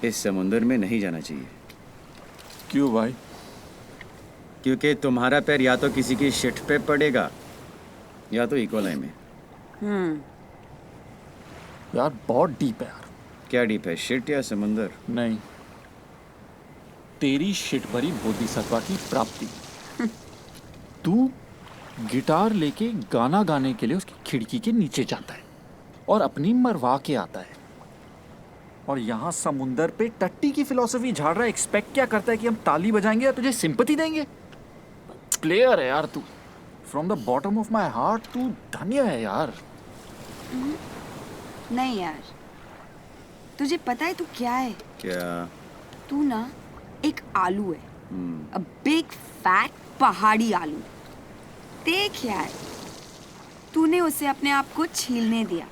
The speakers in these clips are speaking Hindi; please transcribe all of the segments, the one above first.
इस समुंदर में नहीं जाना चाहिए। क्यों भाई? क्योंकि तुम्हारा पैर या तो किसी की शिट पे पड़ेगा या तो इकोलाई में। यार बहुत डीप है यार। क्या डीप है, शिट या समुंदर? नहीं, तेरी शिट भरी बोधिसत्वा की प्राप्ति। तू गिटार लेके गाना गाने के लिए उसकी खिड़की के नीचे जाता है और अपनी मरवा के आता है, और यहाँ समुंदर पे टट्टी की फिलॉसफी झाड़ रहा है। एक्सपेक्ट क्या करता है कि हम ताली बजाएंगे या तुझे सिंपैथी देंगे? प्लेयर है यार तू। From the bottom of my heart तू धन्य है यार। नहीं यार, तुझे पता है तू क्या है? क्या? तू ना एक आलू है, अ बिग फैट पहाड़ी आलू। देख यार, तूने उसे अपने आप को छीलने दिया,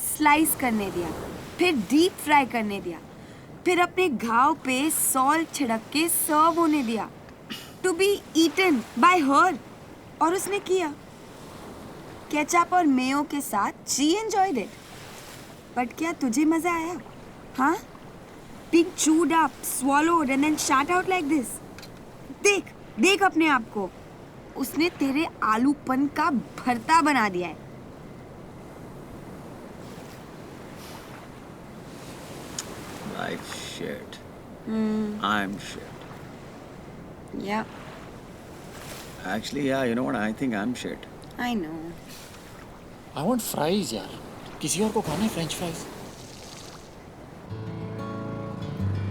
स्लाइस करने दिया, फिर डीप फ्राई करने दिया, फिर अपने घाव पे सॉल्ट छिड़क के सर्व होने दिया to be eaten by her. और उसने किया केचप और मेयो के साथ। She enjoyed it. बट क्या तुझे मजा आया? हाँ, being chewed up, swallowed and then shot out like this. देख देख अपने आप को, उसने तेरे आलूपन का भरता बना दिया है। Life shit. I'm shit. Yeah, Actually, yeah, you know what? I think I'm shit. I know. I want fries यार। किसी और को खाना है फ्रेंच फ्राइज?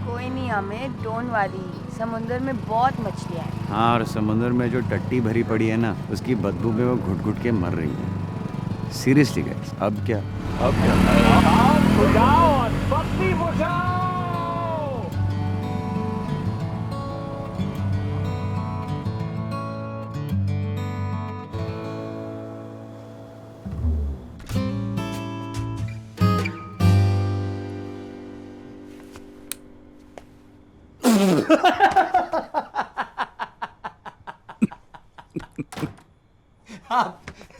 कोई नहीं हमें, डोंट वरी, समुंदर में बहुत मछलियाँ हैं। हाँ, और समुंदर में जो टट्टी भरी पड़ी है ना, उसकी बदबू में वो घुट घुट के मर रही है। सीरियसली गाइस, अब क्या? आप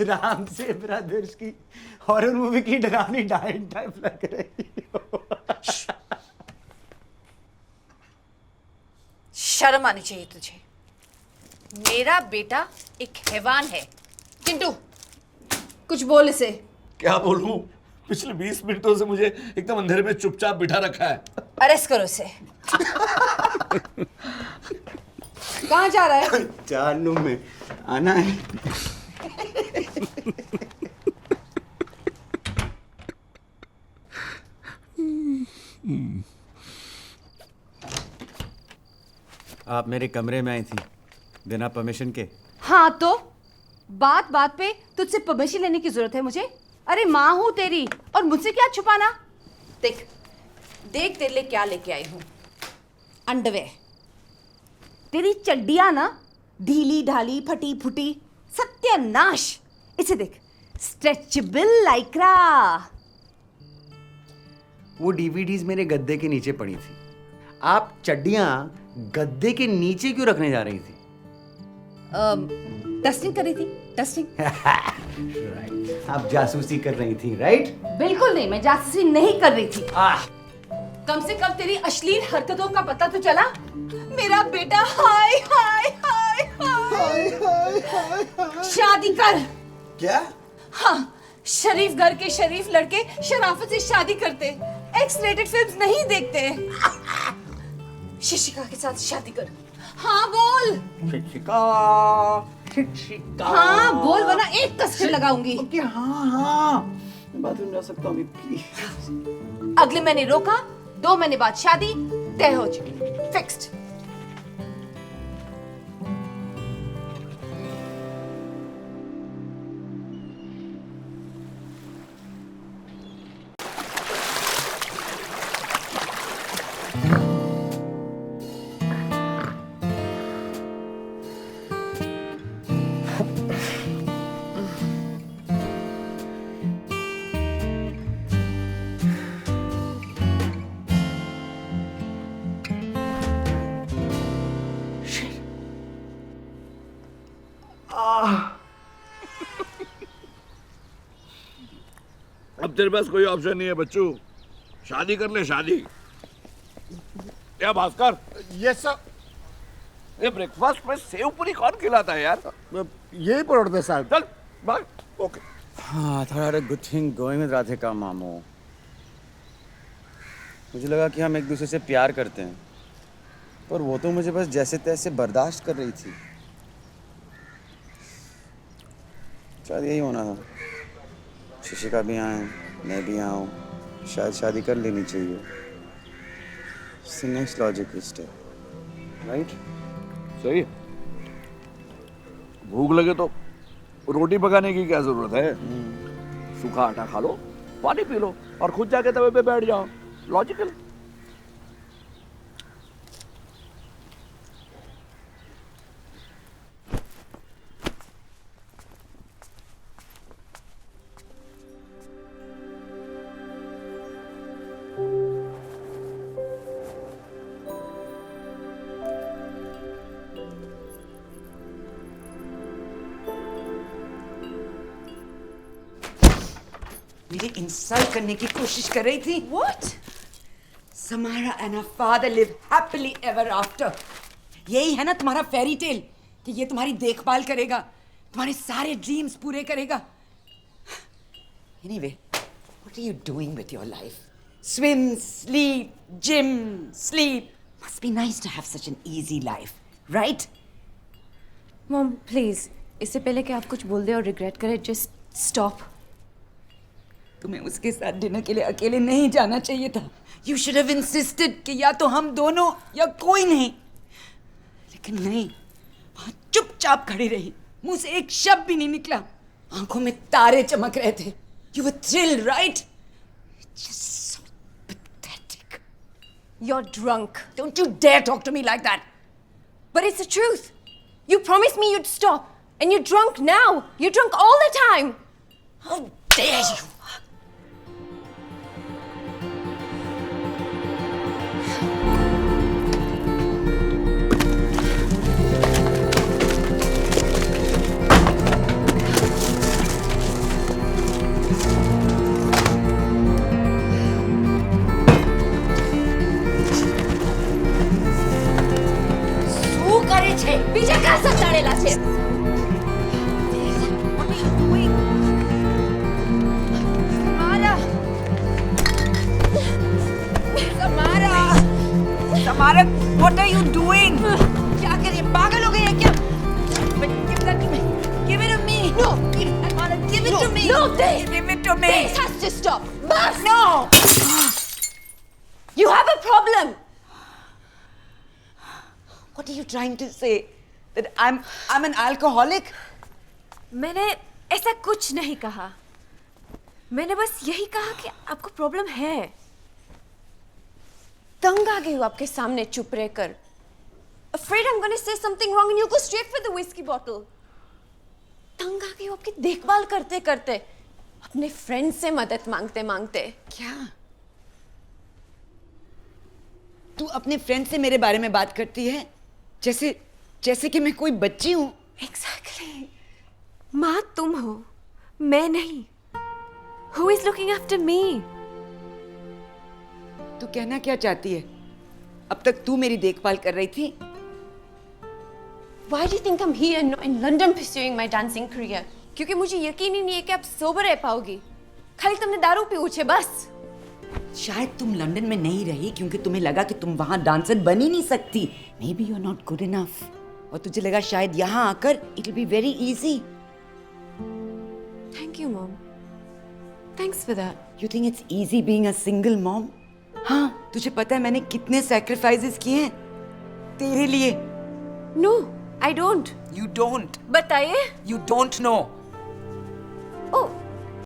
राम से ब्रदर्स की हॉरर मूवी की डरावनी डायन टाइप लग रही हो। शर्म आनी चाहिए तुझे। मेरा बेटा एक हैवान है। चिंटू, कुछ बोल इसे। क्या बोलूं? पिछले 20 मिनटों से मुझे एकदम अंधेरे में चुपचाप बिठा रखा है। अरेस्ट करो इसे। कहाँ जा रहा है? चालू में आना है। आप मेरे कमरे में आई थी बिना परमिशन के। हाँ तो बात बात पे तुझसे परमिशन लेने की जरूरत है मुझे? अरे माँ हूँ तेरी, और मुझसे क्या छुपाना? देख देख तेरे लिए क्या लेके आई हूँ। अंडरवेयर। तेरी चड्डियाँ ना ढीली ढाली फटी फुटी, सत्यानाश। इसे देख, स्ट्रेचेबल लाइक्रा। वो डीवीडीज मेरे गद्दे के नीचे पड़ी थी। आप चड्डियां गद्दे के नीचे क्यों रखने जा रही थी? डस्टिंग कर रही थी, डस्टिंग। राइट, आप जासूसी कर रही थी, राइट? बिल्कुल नहीं, मैं जासूसी नहीं कर रही थी। कम से कम तेरी अश्लील हरकतों का पता तो चला। मेरा बेटा हाय हाय हाय हाय शादी कर। क्या? हाँ, शरीफ घर के शरीफ लड़के शराफत से शादी करते, एक्स रेटेड फिल्म्स नहीं देखते। शिशिका के साथ शादी कर। हाँ बोल। शिक्षिका, शिक्षिका। हाँ बोल, वरना एक कसर लगाऊंगी। ओके, हाँ, मैं बाथरूम जा सकता हूँ प्लीज? अगले महीने रोका, 2 महीने बाद शादी तय हो चुकी, फिक्स्ड। अब तेरे पास कोई ऑप्शन नहीं है बच्चू। शादी कर ले, शादी। या भास्कर, यस सर। ये ब्रेकफास्ट में सेव पूरी कौन खिलाता है यार? यही परोड़ते साहब। चल बाय। ओके। हाँ, I had a good thing going with Radhika मामू। मुझे लगा कि हम एक दूसरे से प्यार करते हैं, पर वो तो मुझे बस जैसे तैसे बर्दाश्त कर रही थी। शायद यही होना था। शिशिका भी आए, मैं भी आऊँ, शायद शादी कर लेनी चाहिए। It's the next logical step, right? सही है। भूख लगे तो रोटी पकाने की क्या जरूरत है? सूखा आटा खा लो, पानी पी लो और खुद जाके तवे पे बैठ जाओ। लॉजिकल। मेरी इंसल्ट करने की कोशिश कर रही थी। What? Samara and her father live happily ever after. यही है ना तुम्हारा फेरी टेल कि ये तुम्हारी देखभाल करेगा, तुम्हारे सारे ड्रीम्स पूरे करेगा। Anyway, what are you doing with your life? Swim, sleep, gym, sleep. Must be nice to have such an easy life, right? Mom, please. इससे पहले कि आप कुछ बोल दे और रिग्रेट करे, just stop. तुम्हें उसके साथ डिनर के लिए अकेले नहीं जाना चाहिए था। You should have insisted कि या तो हम दोनों या कोई नहीं। लेकिन नहीं, वहां चुपचाप खड़ी रही, मुंह से एक शब्द भी नहीं निकला, आंखों में तारे चमक रहे थे। You were thrilled, right? Just so pathetic. You're drunk. Don't you dare talk to me like that. But it's the truth. You promised me you'd stop. And you're drunk now. You're drunk all the time. How dare you? શું કરે છે? બીજા કા સતાડેલા છે? What are you doing? Samara! Samara! Samara, what are you doing? क्या कर रही है? पागल हो गई है क्या? Give that to me. Give it to me. No. Samara, give it to me. No, this. Give it to me. This has to stop. Bas! No. You have a problem. What are you trying to say? That I'm an alcoholic? मैंने ऐसा कुछ नहीं कहा. मैंने बस यही कहा कि आपको प्रॉब्लम है. तंग आ गई हूँ आपके सामने चुप रहकर. Afraid I'm going to say something wrong and you go straight for the whiskey bottle. तंग आ गई हूँ आपकी देखभाल करते करते. अपने फ्रेंड से मदद मांगते मांगते. क्या? तू अपने फ्रेंड से मेरे बारे में बात करती है जैसे कि मैं कोई बच्ची हूं। Exactly. माँ तुम हो, मैं नहीं. Who is looking after me? तू कहना क्या चाहती है? अब तक तू मेरी देखभाल कर रही थी। Why do you think I'm here not in London pursuing my dancing career? क्योंकि मुझे यकीन ही नहीं है कि आप सोबर रह पाओगी. खाली तुमने दारू पी उछे बस. शायद तुम लंदन में नहीं रही क्योंकि तुम्हें लगा कि तुम वहां डांसर बन ही नहीं सकती। Maybe you're not good enough. और तुझे लगा शायद यहाँ आकर it'll be very easy. Thank you, Mom. Thanks for that. You think it's easy being a single mom? हाँ, तुझे पता है मैंने कितने sacrifices किए हैं तेरे लिए। No, I don't. You don't. बताइए. You don't know. Oh,